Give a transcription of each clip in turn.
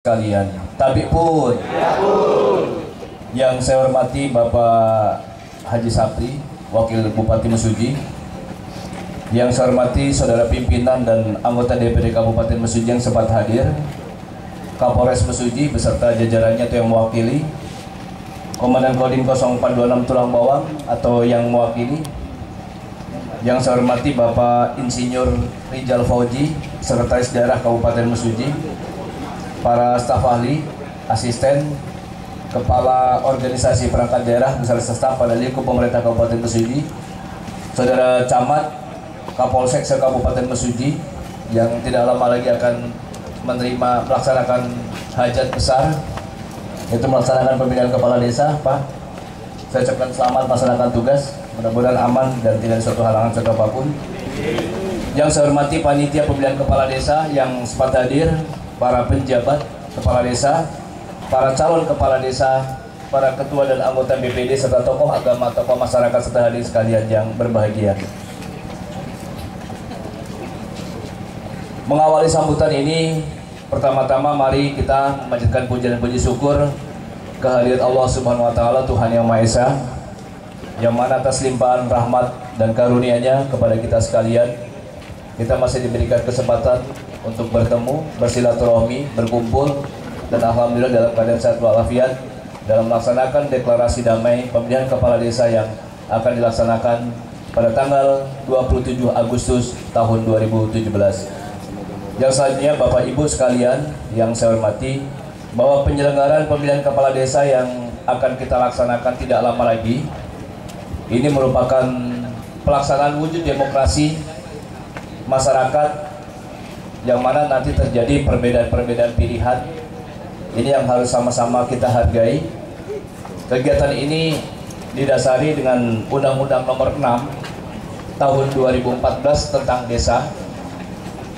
Kalian, tapi pun yang saya hormati Bapak Haji Sapri, Wakil Bupati Mesuji, yang saya hormati saudara pimpinan dan anggota DPD Kabupaten Mesuji yang sempat hadir, Kapolres Mesuji beserta jajarannya itu yang mewakili, Komandan Kodim 0426 Tulang Bawang atau yang mewakili, yang saya hormati Bapak Insinyur Rijal Fauji, Sekretaris Daerah Kabupaten Mesuji, para staf ahli, asisten, kepala organisasi perangkat daerah, beserta staf pada lingkup pemerintah Kabupaten Mesuji, saudara camat, Kapolsek Kabupaten Mesuji yang tidak lama lagi akan melaksanakan hajat besar, yaitu melaksanakan pemilihan kepala desa. Pak, saya ucapkan selamat melaksanakan tugas, mudah-mudahan aman dan tidak ada suatu halangan suatu apapun. Yang saya hormati panitia pemilihan kepala desa yang sempat hadir, para penjabat kepala desa, para calon kepala desa, para ketua dan anggota BPD serta tokoh agama, tokoh masyarakat serta hadirin sekalian yang berbahagia. Mengawali sambutan ini, pertama-tama mari kita memanjatkan puji dan puji syukur kehadirat Allah Subhanahu wa taala, Tuhan yang Maha Esa, yang mana atas limpahan rahmat dan karunia-Nya kepada kita sekalian, kita masih diberikan kesempatan untuk bertemu, bersilaturahmi, berkumpul, dan alhamdulillah dalam keadaan sehat walafiat dalam melaksanakan deklarasi damai pemilihan kepala desa yang akan dilaksanakan pada tanggal 27 Agustus tahun 2017. Yang selanjutnya Bapak Ibu sekalian yang saya hormati, bahwa penyelenggaraan pemilihan kepala desa yang akan kita laksanakan tidak lama lagi ini merupakan pelaksanaan wujud demokrasi masyarakat, yang mana nanti terjadi perbedaan-perbedaan pilihan. Ini yang harus sama-sama kita hargai. Kegiatan ini didasari dengan Undang-Undang Nomor 6 Tahun 2014 tentang desa,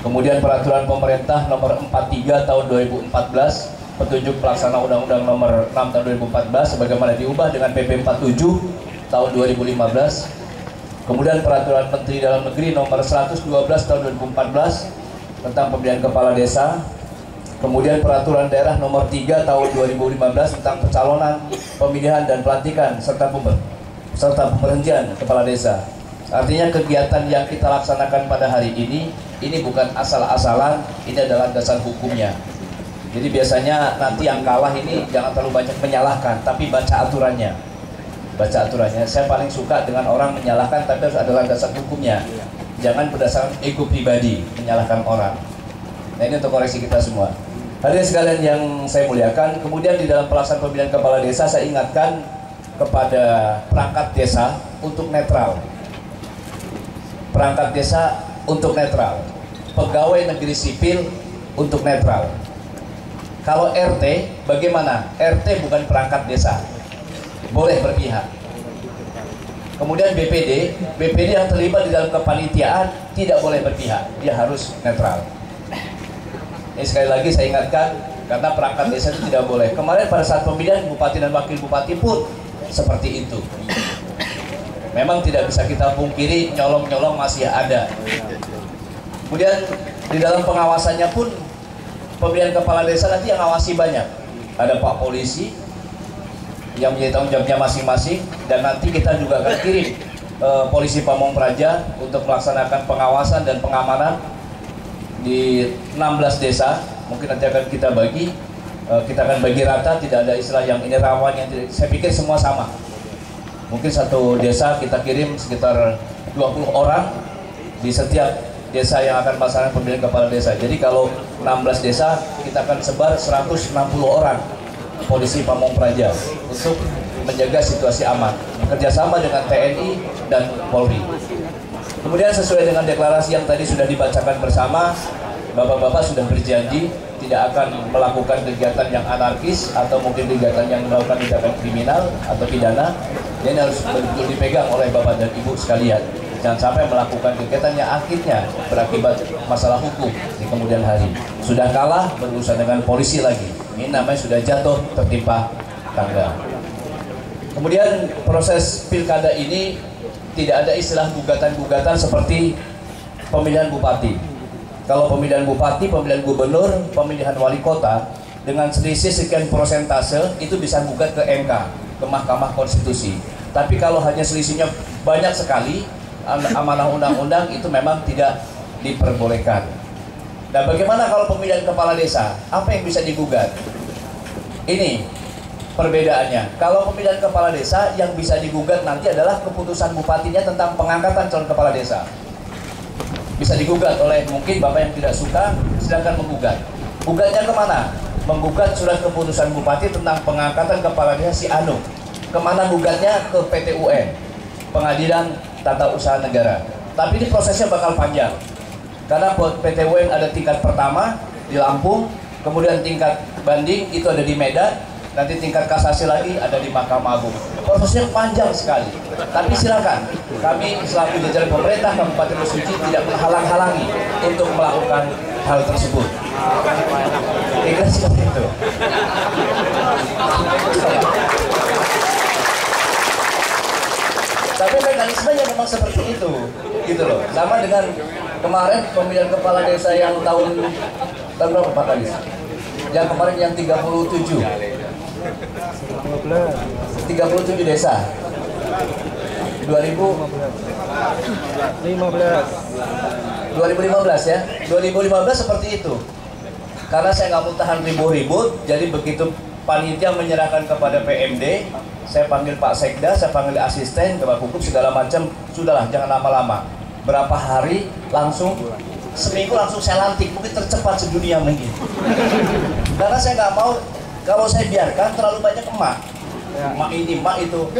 kemudian Peraturan Pemerintah Nomor 43 Tahun 2014 petunjuk pelaksana Undang-Undang Nomor 6 Tahun 2014 sebagaimana diubah dengan PP 47 Tahun 2015, kemudian Peraturan Menteri Dalam Negeri Nomor 112 Tahun 2014 tentang pemilihan kepala desa, kemudian Peraturan Daerah Nomor 3 Tahun 2015 tentang pencalonan, pemilihan dan pelantikan serta pemberhentian kepala desa. Artinya kegiatan yang kita laksanakan pada hari ini bukan asal-asalan, ini adalah dasar hukumnya. Jadi biasanya nanti yang kalah ini jangan terlalu banyak menyalahkan, tapi baca aturannya. Baca aturannya. Saya paling suka dengan orang menyalahkan, tapi harus adalah dasar hukumnya. Jangan berdasarkan ego pribadi menyalahkan orang. Nah, ini untuk koreksi kita semua. Hadirin sekalian yang saya muliakan, kemudian di dalam pelaksanaan pemilihan kepala desa saya ingatkan kepada perangkat desa untuk netral. Perangkat desa untuk netral. Pegawai negeri sipil untuk netral. Kalau RT bagaimana? RT bukan perangkat desa, boleh berpihak. Kemudian BPD yang terlibat di dalam kepanitiaan tidak boleh berpihak, dia harus netral. Ini sekali lagi saya ingatkan, karena perangkat desa itu tidak boleh. Kemarin pada saat pemilihan bupati dan wakil bupati pun seperti itu. Memang tidak bisa kita pungkiri, nyolong-nyolong masih ada. Kemudian di dalam pengawasannya pun, pemilihan kepala desa nanti yang ngawasi banyak. Ada Pak Polisi yang menjadi tanggung jawabnya masing-masing, dan nanti kita juga akan kirim polisi Pamong Praja untuk melaksanakan pengawasan dan pengamanan di 16 desa. Mungkin nanti akan kita bagi rata, tidak ada istilah yang ini rawan, yang tidak. Saya pikir semua sama. Mungkin satu desa kita kirim sekitar 20 orang di setiap desa yang akan melaksanakan pemilihan kepala desa. Jadi kalau 16 desa kita akan sebar 160 orang polisi Pamong Praja untuk menjaga situasi aman, kerjasama dengan TNI dan Polri. Kemudian sesuai dengan deklarasi yang tadi sudah dibacakan bersama, Bapak-bapak sudah berjanji tidak akan melakukan kegiatan yang anarkis atau mungkin kegiatan yang melakukan tindakan kriminal atau pidana. Ini harus betul dipegang oleh Bapak dan Ibu sekalian. Jangan sampai melakukan kegiatan yang akhirnya berakibat masalah hukum di kemudian hari. Sudah kalah berurusan dengan polisi lagi. Ini namanya sudah jatuh tertimpa tangga. Kemudian proses pilkada ini tidak ada istilah gugatan-gugatan seperti pemilihan bupati. Kalau pemilihan bupati, pemilihan gubernur, pemilihan wali kota, dengan selisih sekian persentase itu bisa gugat ke MK, ke Mahkamah Konstitusi. Tapi kalau hanya selisihnya banyak sekali, amanah undang-undang itu memang tidak diperbolehkan. Nah, bagaimana kalau pemilihan kepala desa? Apa yang bisa digugat? Ini perbedaannya. Kalau pemilihan kepala desa yang bisa digugat nanti adalah keputusan bupatinya tentang pengangkatan calon kepala desa. Bisa digugat oleh mungkin Bapak yang tidak suka, silakan menggugat. Gugatnya kemana? Menggugat surat keputusan bupati tentang pengangkatan kepala desa si Anu. Kemana gugatnya? Ke PT UN, Pengadilan Tata Usaha Negara. Tapi ini prosesnya bakal panjang. Karena PT UN ada tingkat pertama di Lampung, kemudian tingkat banding itu ada di Medan, nanti tingkat kasasi lagi ada di Mahkamah Agung. Prosesnya panjang sekali. Tapi silakan, kami selaku jajaran pemerintah Kabupaten Mesuji tidak menghalang-halangi untuk melakukan hal tersebut. Kira seperti itu. Tapi mekanismenya memang seperti itu, gitu loh. Sama dengan kemarin pemilihan kepala desa yang tahun berapa Pak Kadis? Yang kemarin yang 37 desa 2015 ya. 2015 seperti itu. Karena saya nggak mau tahan ribut-ribut, jadi begitu panitia menyerahkan kepada PMD, saya panggil Pak Sekda, saya panggil asisten, Kepala Hukum segala macam, sudahlah jangan lama-lama. Berapa hari langsung, seminggu langsung saya lantik, mungkin tercepat sedunia mungkin. Karena saya nggak mau kalau saya biarkan terlalu banyak emak. Emak ini, emak itu.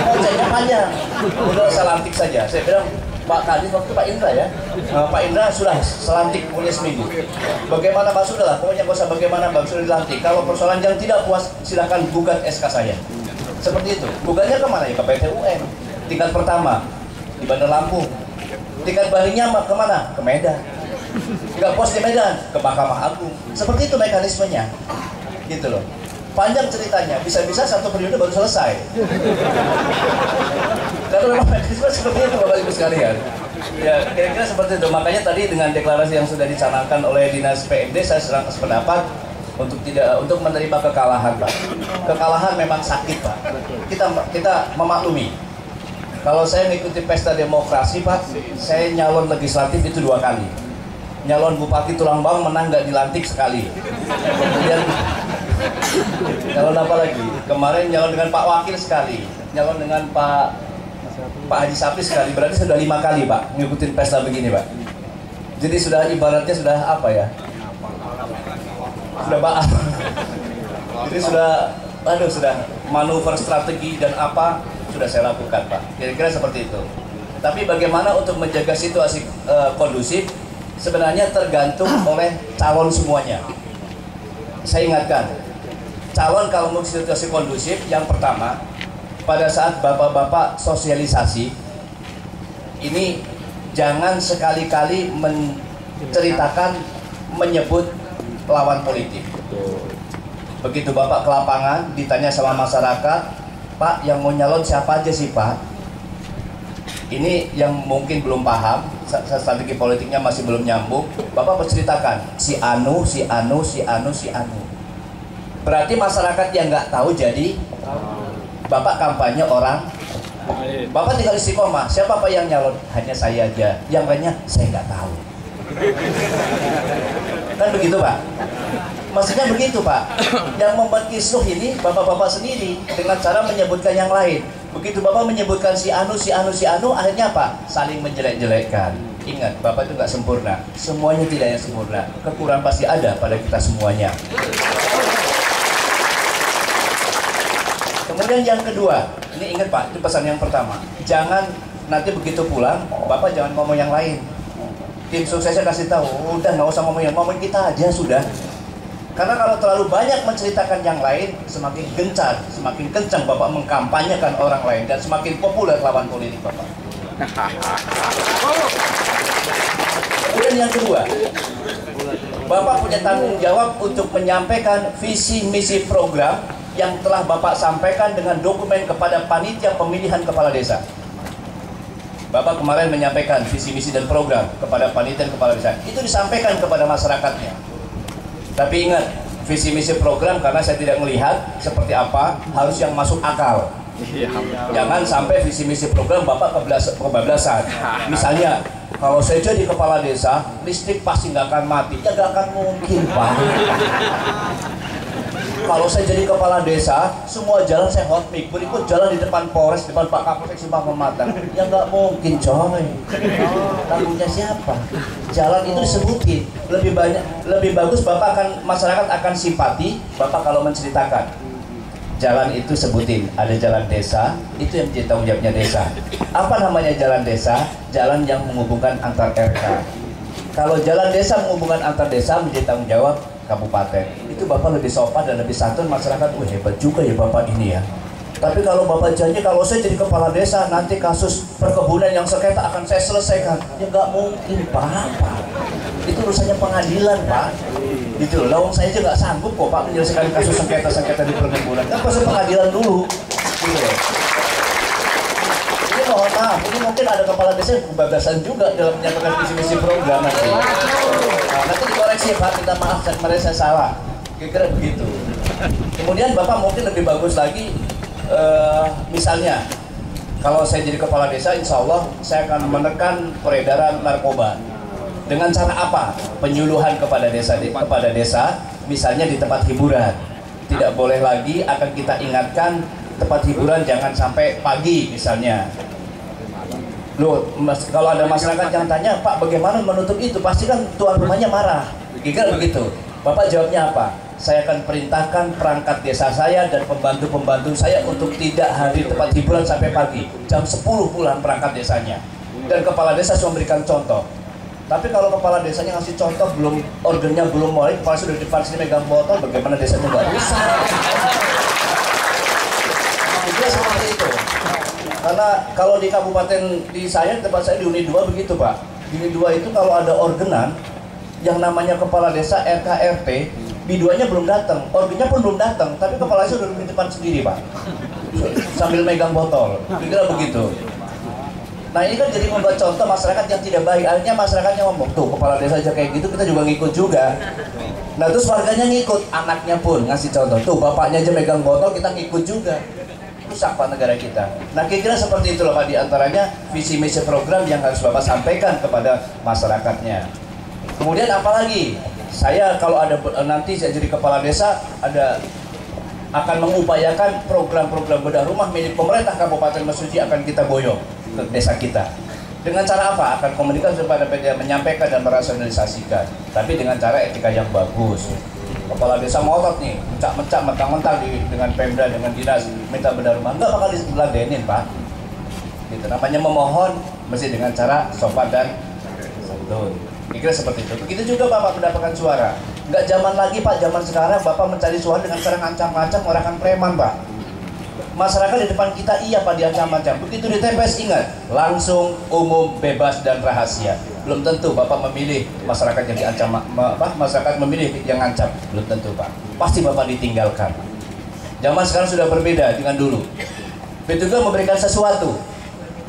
Konsepnya panjang. Udah saya lantik saja. Saya bilang, Pak Kadis waktu Pak Indra ya. Pak Indra sudah selantik punya seminggu. Bagaimana Pak sudah lah, pokoknya gak usah bagaimana Bang sudah dilantik. Kalau persoalan yang tidak puas, silakan gugat SK saya. Seperti itu. Gugatnya kemana ya? Ke PT UN. Tingkat pertama di Bandar Lampung. Tingkat bandingnya kemana? Ke Medan. Nggak puas di Medan, ke Mahkamah Agung. Seperti itu mekanismenya. Gitu loh. Panjang ceritanya, bisa-bisa satu periode baru selesai. Karena memang mekanisme seperti itu Bapak Ibu sekalian. Ya kira-kira seperti itu. Makanya tadi dengan deklarasi yang sudah dicanangkan oleh Dinas PMD, saya serang sependapat untuk menerima kekalahan Pak. Kekalahan memang sakit Pak. Kita memaklumi. Kalau saya mengikuti pesta demokrasi Pak, saya nyalon legislatif itu 2 kali. Nyalon Bupati Tulang Bawang menang nggak dilantik sekali. Kemudian nyalon apa lagi? Kemarin nyalon dengan Pak Wakil sekali, nyalon dengan Pak Haji Sapri sekali. Berarti sudah 5 kali Pak ngikutin pesta begini Pak. Jadi sudah ibaratnya sudah apa ya? Sudah baal. Jadi sudah manuver strategi dan apa sudah saya lakukan Pak. Kira-kira seperti itu. Tapi bagaimana untuk menjaga situasi kondusif? Sebenarnya tergantung oleh calon semuanya. Saya ingatkan, calon kalau mau situasi kondusif, yang pertama, pada saat bapak-bapak sosialisasi, ini jangan sekali-kali menceritakan, menyebut lawan politik. Begitu bapak ke lapangan, ditanya sama masyarakat, Pak yang mau nyalon siapa aja sih Pak? Ini yang mungkin belum paham, strategi politiknya masih belum nyambung. Bapak berceritakan, si Anu. Berarti masyarakat yang nggak tahu jadi Bapak kampanye orang. Bapak tinggal istiqomah, siapa Pak yang nyalon? Hanya saya aja, yang lainnya saya nggak tahu. Kan begitu Pak? Maksudnya begitu Pak. Yang membuat kisruh ini bapak-bapak sendiri dengan cara menyebutkan yang lain. Begitu Bapak menyebutkan si Anu, akhirnya apa? Saling menjelek-jelekkan. Ingat, Bapak itu nggak sempurna. Semuanya tidak yang sempurna. Kekurangan pasti ada pada kita semuanya. Kemudian yang kedua, ini ingat Pak, itu pesan yang pertama. Jangan nanti begitu pulang, Bapak jangan ngomong yang lain. Tim suksesnya kasih tahu, udah nggak usah ngomong kita aja sudah. Karena kalau terlalu banyak menceritakan yang lain, semakin gencar, semakin kencang Bapak mengkampanyekan orang lain dan semakin populer lawan politik Bapak. Kemudian yang kedua, Bapak punya tanggung jawab untuk menyampaikan visi misi program yang telah Bapak sampaikan dengan dokumen kepada panitia pemilihan kepala desa. Bapak kemarin menyampaikan visi misi dan program kepada panitia kepala desa. Itu disampaikan kepada masyarakatnya. Tapi ingat, visi misi program karena saya tidak melihat seperti apa, harus yang masuk akal. Jangan sampai visi misi program Bapak kebablasan. Misalnya, kalau saya jadi kepala desa, listrik pasti nggak akan mati. Ya nggak akan mungkin, Pak. Kalau saya jadi kepala desa, semua jalan saya hot mic, berikut jalan di depan Polres, depan Pak Kapolsek Simpang Pematang. Ya nggak mungkin, coy. Tanggungannya siapa? Jalan itu disebutin. Lebih bagus masyarakat akan simpati Bapak kalau menceritakan. Jalan itu sebutin, ada jalan desa, itu yang menjadi tanggung jawabnya desa. Apa namanya jalan desa? Jalan yang menghubungkan antar RK. Kalau jalan desa menghubungkan antar desa menjadi tanggung jawab kabupaten. Itu Bapak lebih sopan dan lebih santun, masyarakat, wah hebat juga ya Bapak ini ya. Tapi kalau Bapak janji kalau saya jadi kepala desa nanti kasus perkebunan yang sengketa akan saya selesaikan, ya nggak mungkin Pak. Itu urusannya pengadilan Pak. Gitu loh, lawang saya aja nggak sanggup kok Pak menyelesaikan kasus sengketa di perkebunan. Kan proses pengadilan dulu. Gitu loh. Ini mohon maaf, ini mungkin ada kepala desa yang kebablasan juga dalam menyampaikan visi-misi program nanti. Nah, nanti dikoreksi Pak, minta maaf kemarin saya salah. Kira-kira begitu. Kemudian Bapak mungkin lebih bagus lagi, misalnya kalau saya jadi kepala desa, insya Allah saya akan menekan peredaran narkoba. Dengan cara apa? Penyuluhan kepada desa, misalnya di tempat hiburan. Tidak boleh lagi, akan kita ingatkan tempat hiburan jangan sampai pagi misalnya. Loh, kalau ada masyarakat yang tanya, Pak bagaimana menutup itu? Pasti kan tuan rumahnya marah. Kira begitu. Bapak jawabnya apa? Saya akan perintahkan perangkat desa saya dan pembantu-pembantu saya untuk tidak hadir tempat hiburan sampai pagi. Jam 10 pulang perangkat desanya. Dan kepala desa harus memberikan contoh. Tapi kalau kepala desanya ngasih contoh, organnya belum mulai, kepala sudah di depan sini megang botol, bagaimana desanya nggak rusak? Dia seperti itu. Karena kalau di kabupaten di tempat saya di Unit 2 begitu Pak. Di Unit 2 itu kalau ada organan yang namanya kepala desa RK RT, biduannya belum datang, organnya pun belum datang, tapi kepala desa udah di depan sendiri Pak. Sambil megang botol. Kira begitu. Nah ini kan jadi membuat contoh masyarakat yang tidak baik. Akhirnya masyarakatnya ngomong, tuh kepala desa aja kayak gitu, kita juga ngikut juga. Nah terus warganya ngikut, anaknya pun ngasih contoh, tuh bapaknya aja megang botol, kita ngikut juga. Rusak Pak negara kita. Nah kira-kira seperti itulah Pak, diantaranya visi misi program yang harus Bapak sampaikan kepada masyarakatnya. Kemudian apalagi, saya kalau ada nanti saya jadi kepala desa, akan mengupayakan program-program bedah rumah milik pemerintah Kabupaten Mesuji akan kita boyong ke desa kita. Dengan cara apa? Akan komunikasi kepada PDA, menyampaikan dan merasionalisasikan. Tapi dengan cara etika yang bagus. Kepala desa ngotot nih, mencak-mencak, mentang-mentang dengan Pemda, dengan dinas, minta bedah rumah. Enggak bakal diladenin Pak. Gitu. Namanya memohon, mesti dengan cara sopan dan santun. Kira-kira seperti itu. Begitu juga Bapak mendapatkan suara. Enggak zaman lagi Pak, zaman sekarang Bapak mencari suara dengan cara ngancam-ngancam, mengarahkan preman Pak. Masyarakat di depan kita iya Pak diancam-ancam. Begitu di TPS ingat, langsung, umum, bebas dan rahasia. Belum tentu Bapak memilih masyarakat yang diancam, masyarakat memilih yang ngancam. Belum tentu Pak. Pasti Bapak ditinggalkan. Zaman sekarang sudah berbeda dengan dulu. Begitu juga memberikan sesuatu,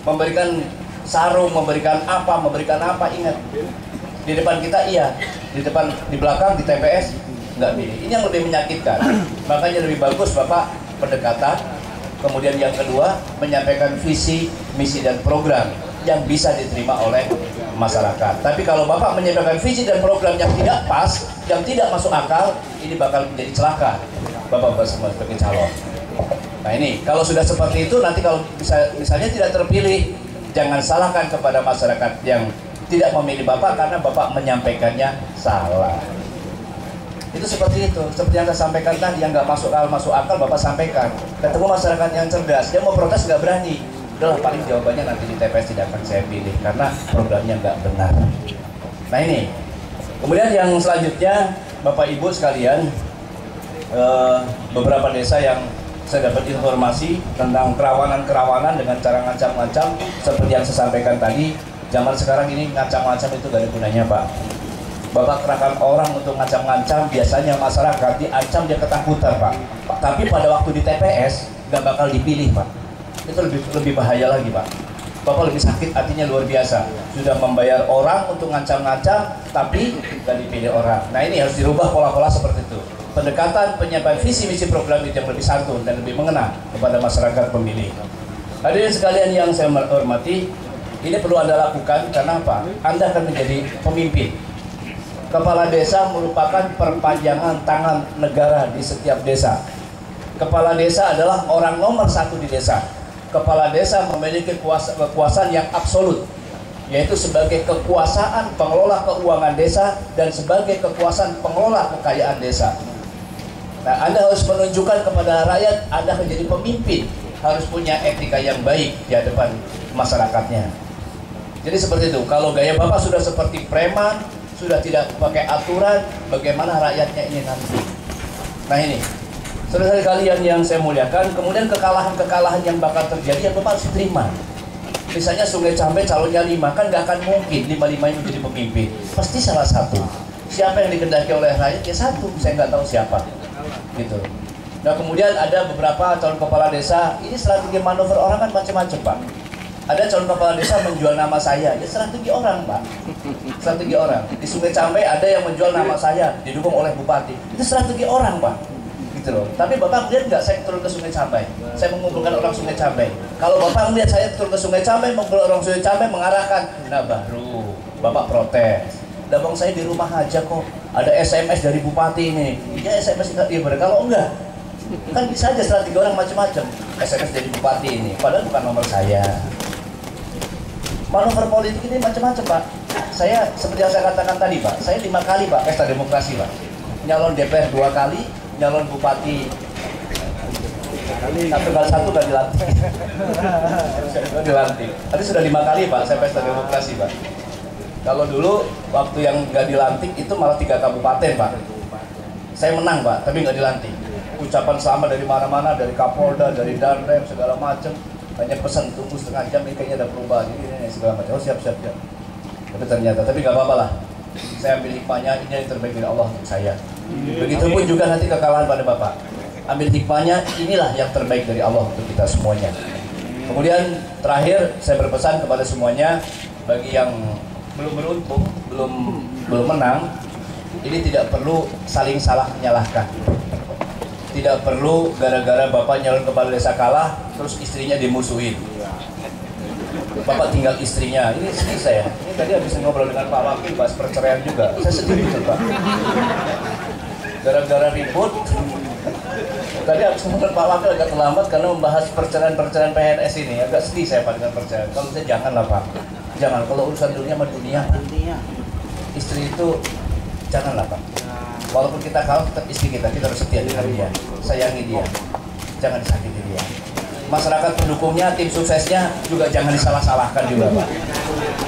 memberikan sarung, memberikan apa, ingat. Di depan kita iya, di belakang di TPS nggak milih. Ini yang lebih menyakitkan. Makanya lebih bagus Bapak pendekatan. Kemudian yang kedua, menyampaikan visi, misi dan program yang bisa diterima oleh masyarakat. Tapi kalau Bapak menyampaikan visi dan program yang tidak pas, yang tidak masuk akal, ini bakal menjadi celaka Bapak semua sebagai calon. Nah ini, kalau sudah seperti itu, nanti kalau misalnya tidak terpilih, jangan salahkan kepada masyarakat yang tidak memilih Bapak karena Bapak menyampaikannya salah. Itu seperti itu, seperti yang saya sampaikan tadi, yang nggak masuk akal Bapak sampaikan. Ketemu masyarakat yang cerdas, dia mau protes nggak berani. Udahlah paling jawabannya nanti di TPS tidak akan saya pilih karena programnya nggak benar. Nah ini, kemudian yang selanjutnya Bapak Ibu sekalian, beberapa desa yang saya dapat informasi tentang kerawanan dengan cara ngancam-ngancam seperti yang saya sampaikan tadi. Zaman sekarang ini ngancam-ngancam itu gak ada gunanya Pak. Bapak kerahkan orang untuk ngancam-ngancam, biasanya masyarakat diancam dia ketakutan Pak. Tapi pada waktu di TPS gak bakal dipilih Pak. Itu lebih bahaya lagi Pak. Bapak lebih sakit, artinya luar biasa. Sudah membayar orang untuk ngancam-ngancam, tapi gak dipilih orang. Nah ini harus dirubah pola-pola seperti itu. pendekatan penyampaian visi misi program itu yang lebih santun dan lebih mengena kepada masyarakat pemilih. Hadirin sekalian yang saya hormati, ini perlu Anda lakukan karena apa? Anda akan menjadi pemimpin. Kepala desa merupakan perpanjangan tangan negara di setiap desa. Kepala desa adalah orang nomor satu di desa. Kepala desa memiliki kekuasaan yang absolut, yaitu sebagai kekuasaan pengelola keuangan desa dan sebagai kekuasaan pengelola kekayaan desa. Nah, Anda harus menunjukkan kepada rakyat Anda menjadi pemimpin, harus punya etika yang baik di hadapan masyarakatnya. Jadi seperti itu. Kalau gaya Bapak sudah seperti preman, sudah tidak pakai aturan, bagaimana rakyatnya ini nanti? Nah ini, saudara kalian yang saya muliakan, kemudian kekalahan-kekalahan yang bakal terjadi yang Bapak harus terima. Misalnya Sungai Cambe calonnya 5, kan gak akan mungkin 5-5 menjadi pemimpin. Pasti salah satu. Siapa yang dikehendaki oleh rakyat? Ya satu, saya nggak tahu siapa. Gitu. Nah kemudian ada beberapa calon kepala desa, ini strategi manuver orang kan macam-macam Pak. Ada calon kepala desa menjual nama saya, ya strategi orang Pak. Strategi orang. Di Sungai Cambe ada yang menjual nama saya, didukung oleh bupati. Itu strategi orang Pak. Gitu loh. Tapi Bapak lihat nggak saya turun ke Sungai Cambe? Saya mengumpulkan orang Sungai Cambe. Kalau Bapak melihat saya turun ke Sungai Cambe, mengumpulkan orang Sungai Cambe mengarahkan, nah baru Bapak protes. Nah bang saya di rumah aja kok, ada SMS dari bupati ini. Iya SMS nggak dibar, kalau enggak kan bisa aja strategi orang macam-macam. SMS dari bupati ini, padahal bukan nomor saya. Manuver politik ini macam-macam Pak. Saya seperti yang saya katakan tadi Pak, saya 5 kali Pak pesta demokrasi Pak. Nyalon DPR 2 kali, nyalon bupati satu kali gak dilantik. Dilantik. Tapi sudah 5 kali Pak saya pesta demokrasi Pak. Kalau dulu waktu yang gak dilantik itu malah 3 kabupaten Pak. Saya menang Pak, tapi gak dilantik. Ucapan selamat dari mana-mana, dari Kapolda, dari Danrem, segala macam. Hanya pesan tunggu setengah jam, ini kayaknya ada perubahan ini segala macam. Oh siap. Tapi ternyata, tapi gak apa-apa lah. Saya ambil hikmahnya, ini yang terbaik dari Allah untuk saya. Begitupun juga nanti kekalahan pada Bapak. Ambil hikmahnya, inilah yang terbaik dari Allah untuk kita semuanya. Kemudian terakhir saya berpesan kepada semuanya, bagi yang belum beruntung, belum menang, ini tidak perlu saling salah menyalahkan. Tidak perlu gara-gara Bapak nyalon kepala desa kalah, terus istrinya dimusuhin. Bapak tinggal istrinya, ini sedih saya. Ini tadi habis ngobrol dengan Pak Wakil, bahas perceraian juga. Saya sedih betul Pak. Gara-gara ribut. Tadi habis ngobrol Pak Wakil agak terlambat karena membahas perceraian PNS ini. Agak sedih saya Pak dengan perceraian. Kalau saya janganlah Pak. Jangan, kalau urusan dunia sama dunia. Istri itu janganlah Pak. Walaupun kita kalah tetap istri kita harus setia dengan dia, sayangi dia, jangan disakiti dia. Masyarakat pendukungnya, tim suksesnya juga jangan disalah-salahkan juga Pak.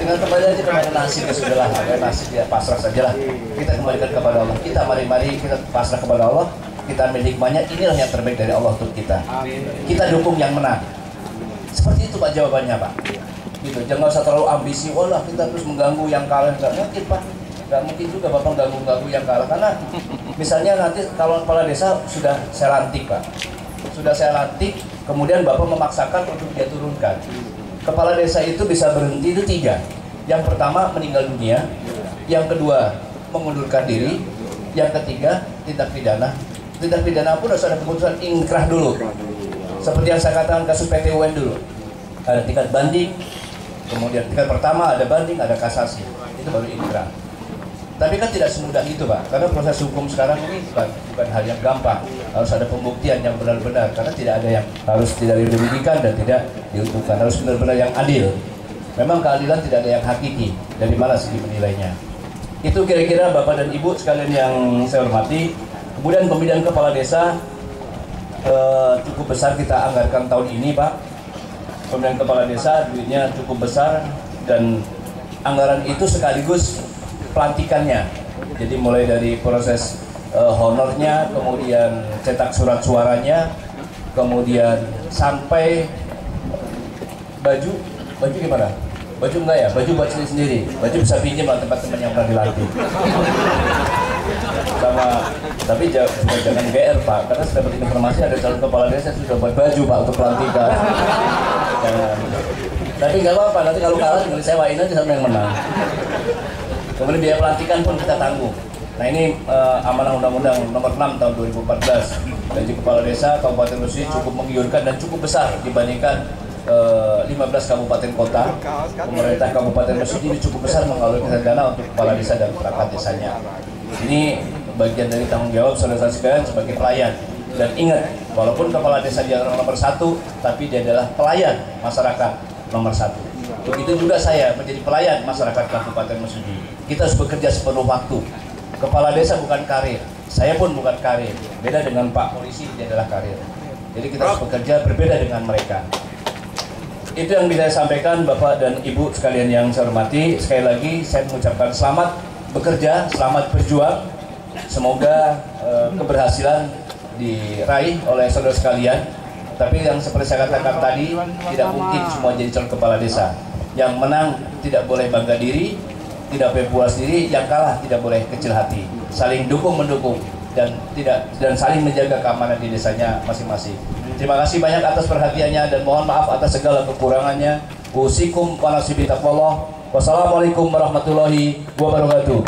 Tinggal kembali aja kepada nasib, ya sudahlah, nasib ya pasrah sajalah. Kita kembalikan kepada Allah. Kita mari kita pasrah kepada Allah. Kita ambil hikmahnya, inilah yang terbaik dari Allah untuk kita. Kita dukung yang menang. Seperti itu Pak jawabannya Pak. Gitu, jangan usah terlalu ambisi. Walah kita terus mengganggu yang kalah, nggak mungkin Pak. Nggak mungkin juga Bapak ganggu-ganggu yang kalah, karena misalnya nanti kalau kepala desa sudah saya lantik Pak, sudah saya lantik, kemudian Bapak memaksakan untuk dia turunkan. Kepala desa itu bisa berhenti itu 3. Yang pertama meninggal dunia, yang kedua mengundurkan diri, yang ketiga tindak pidana. Tindak pidana pun harus ada keputusan ingkrah dulu. Seperti yang saya katakan kasus PT UN dulu, ada tingkat banding, kemudian tingkat pertama ada banding, ada kasasi, itu baru ingkrah. Tapi kan tidak semudah itu Pak, karena proses hukum sekarang ini bukan hal yang gampang. Harus ada pembuktian yang benar-benar, karena tidak ada yang harus tidak dirugikan dan tidak diuntungkan, harus benar-benar yang adil. Memang keadilan tidak ada yang hakiki, dari mana segi menilainya. Itu kira-kira Bapak dan Ibu sekalian yang saya hormati. Kemudian pemilihan kepala desa cukup besar kita anggarkan tahun ini Pak. Pemilihan kepala desa duitnya cukup besar, dan anggaran itu sekaligus pelantikannya. Jadi mulai dari proses honornya, kemudian cetak surat suaranya, kemudian sampai baju gimana? Baju enggak ya? Baju buat sendiri. Baju bisa pinjam lah tempat-tempat yang pernah dilantik. Tapi jangan GR Pak, karena saya dapat informasi ada calon kepala desa sudah buat baju Pak untuk pelantikan. Tapi nggak apa-apa, nanti kalau kalah tinggal disewain aja sama yang menang. Kemudian biaya pelantikan pun kita tanggung. Nah ini amanah Undang-Undang Nomor 6 tahun 2014. Gaji Kepala Desa Kabupaten Mesuji cukup menggiurkan dan cukup besar dibandingkan 15 kabupaten kota. Pemerintah Kabupaten Mesuji ini cukup besar mengalokasikan dana untuk kepala desa dan perangkat desanya. Ini bagian dari tanggung jawab saudara sekalian sebagai pelayan. Dan ingat, walaupun kepala desa dia nomor 1, tapi dia adalah pelayan masyarakat nomor 1. Begitu juga saya menjadi pelayan masyarakat Kabupaten Mesuji. Kita harus bekerja sepenuh waktu. Kepala desa bukan karir, saya pun bukan karir. Beda dengan Pak Polisi, dia adalah karir. Jadi kita harus bekerja berbeda dengan mereka. Itu yang bisa saya sampaikan Bapak dan Ibu sekalian yang saya hormati. Sekali lagi saya mengucapkan selamat bekerja, selamat berjuang. Semoga keberhasilan diraih oleh saudara sekalian. Tapi yang seperti saya katakan tadi, tidak mungkin semua jadi calon kepala desa. Yang menang tidak boleh bangga diri, tidak boleh puas diri, yang kalah tidak boleh kecil hati. Saling dukung-mendukung dan saling menjaga keamanan di desanya masing-masing. Terima kasih banyak atas perhatiannya dan mohon maaf atas segala kekurangannya. Usikum wa nasibi taqwallah. Wassalamualaikum warahmatullahi wabarakatuh.